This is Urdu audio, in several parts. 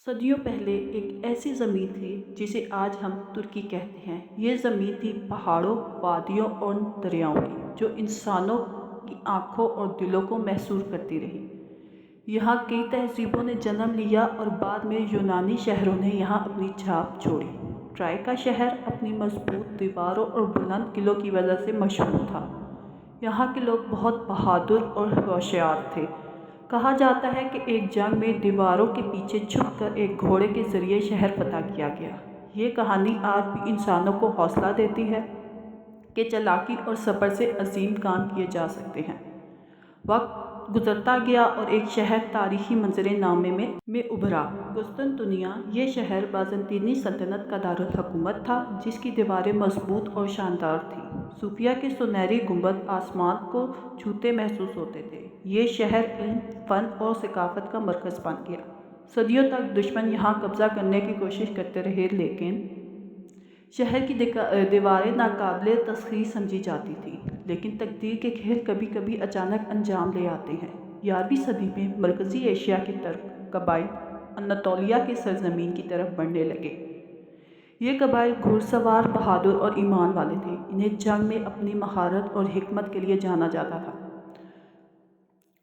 صدیوں پہلے ایک ایسی زمین تھی جسے آج ہم ترکی کہتے ہیں۔ یہ زمین تھی پہاڑوں، وادیوں اور دریاؤں کی، جو انسانوں کی آنکھوں اور دلوں کو محصور کرتی رہی۔ یہاں کئی تہذیبوں نے جنم لیا اور بعد میں یونانی شہروں نے یہاں اپنی چھاپ چھوڑی۔ ٹرائی کا شہر اپنی مضبوط دیواروں اور بلند قلعوں کی وجہ سے مشہور تھا۔ یہاں کے لوگ بہت بہادر اور ہوشیار تھے۔ کہا جاتا ہے کہ ایک جنگ میں دیواروں کے پیچھے چھپ کر ایک گھوڑے کے ذریعے شہر فتح کیا گیا۔ یہ کہانی آج بھی انسانوں کو حوصلہ دیتی ہے کہ چالاکی اور صبر سے عظیم کام کیے جا سکتے ہیں۔ وقت گزرتا گیا اور ایک شہر تاریخی منظر نامے میں ابھرا۔ قسطنطنیہ۔ یہ شہر بازنطینی سلطنت کا دارالحکومت تھا، جس کی دیواریں مضبوط اور شاندار تھیں۔ صوفیہ کے سنہری گنبد آسمان کو چھوتے محسوس ہوتے تھے۔ یہ شہر علم، فن اور ثقافت کا مرکز بن گیا۔ صدیوں تک دشمن یہاں قبضہ کرنے کی کوشش کرتے رہے، لیکن شہر کی دیواریں ناقابل تسخیر سمجھی جاتی تھیں۔ لیکن تقدیر کے کھیل کبھی کبھی اچانک انجام لے آتے ہیں۔ 11ویں صدی میں مرکزی ایشیا کے ترک قبائل اناطولیہ کی سرزمین کی طرف بڑھنے لگے۔ یہ قبائل گھڑ سوار، بہادر اور ایمان والے تھے۔ انہیں جنگ میں اپنی مہارت اور حکمت کے لیے جانا جاتا تھا۔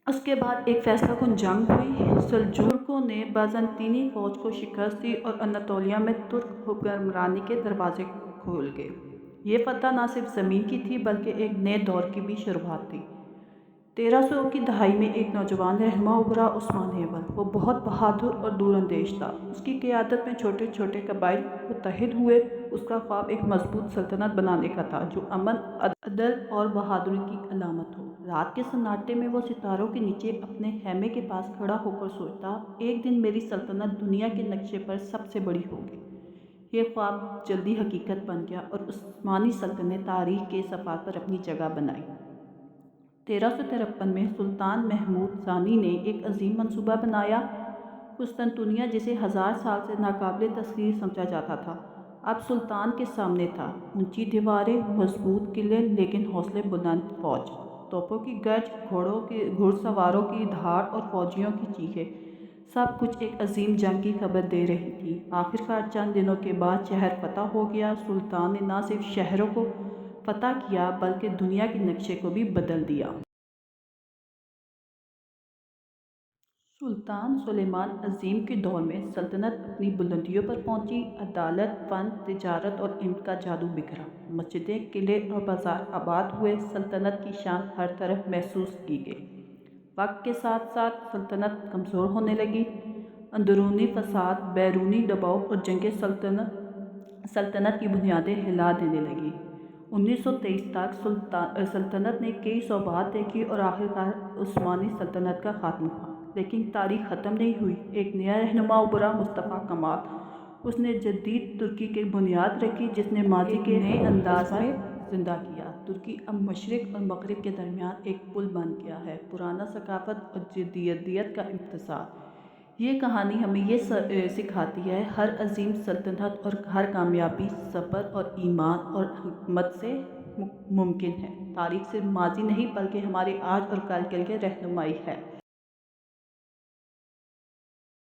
اس کے بعد ایک فیصلہ کن جنگ ہوئی۔ سلجوقیوں نے بازنطینی فوج کو شکست دی اور اناطولیہ میں ترک حکمرانی کے دروازے کھل گئے۔ یہ فتح نہ صرف زمین کی تھی بلکہ ایک نئے دور کی بھی شروعات تھی۔ 1300 کی دہائی میں ایک نوجوان رہنما ابھرا، عثمان اول۔ وہ بہت بہادر اور دور اندیش تھا۔ اس کی قیادت میں چھوٹے چھوٹے قبائل متحد ہوئے۔ اس کا خواب ایک مضبوط سلطنت بنانے کا تھا، جو امن، عدل اور بہادری کی علامت ہو۔ رات کے سناٹے میں وہ ستاروں کے نیچے اپنے خیمے کے پاس کھڑا ہو کر سوچتا، ایک دن میری سلطنت دنیا کے نقشے پر سب سے بڑی ہوگی۔ یہ خواب جلدی حقیقت بن گیا اور عثمانی سلطنت نے تاریخ کے صفحات پر اپنی جگہ بنائی۔ 1353 میں سلطان محمود ثانی نے ایک عظیم منصوبہ بنایا۔ قسطنطنیہ، جسے 1000 سال سے ناقابل تسخیر سمجھا جاتا تھا، اب سلطان کے سامنے تھا۔ اونچی دیواریں، مضبوط قلعے، لیکن حوصلے بلند فوج۔ توپوں کی گرج، گھڑ سواروں کی دھاڑ اور فوجیوں کی چیخیں، سب کچھ ایک عظیم جنگ کی خبر دے رہی تھی۔ آخرکار چند دنوں کے بعد شہر فتح ہو گیا۔ سلطان نے نہ صرف شہروں کو فتح کیا بلکہ دنیا کے نقشے کو بھی بدل دیا۔ سلطان سلیمان عظیم کے دور میں سلطنت اپنی بلندیوں پر پہنچی۔ عدالت، فن، تجارت اور علم کا جادو بکھرا۔ مسجدیں، قلعے اور بازار آباد ہوئے۔ سلطنت کی شان ہر طرف محسوس کی گئی۔ وقت کے ساتھ ساتھ سلطنت کمزور ہونے لگی۔ اندرونی فساد، بیرونی دباؤ اور جنگیں سلطنت کی بنیادیں ہلا دینے لگیں۔ 1923 تک سلطنت نے کئی صوبات دیکھی اور آخرکار عثمانی سلطنت کا خاتمہ ہوا۔ لیکن تاریخ ختم نہیں ہوئی۔ ایک نیا رہنما ابھرا، مصطفیٰ کمال۔ اس نے جدید ترکی کی بنیاد رکھی، جس نے ماضی کے نئے انداز میں زندہ کیا۔ ترکی اب مشرق اور مغرب کے درمیان ایک پل بن گیا ہے، پرانا ثقافت اور جدیدیت کا امتزاج۔ یہ کہانی ہمیں یہ سکھاتی ہے، ہر عظیم سلطنت اور ہر کامیابی صبر اور ایمان اور حکمت سے ممکن ہے۔ تاریخ صرف ماضی نہیں بلکہ ہمارے آج اور کل کے لیے رہنمائی ہے۔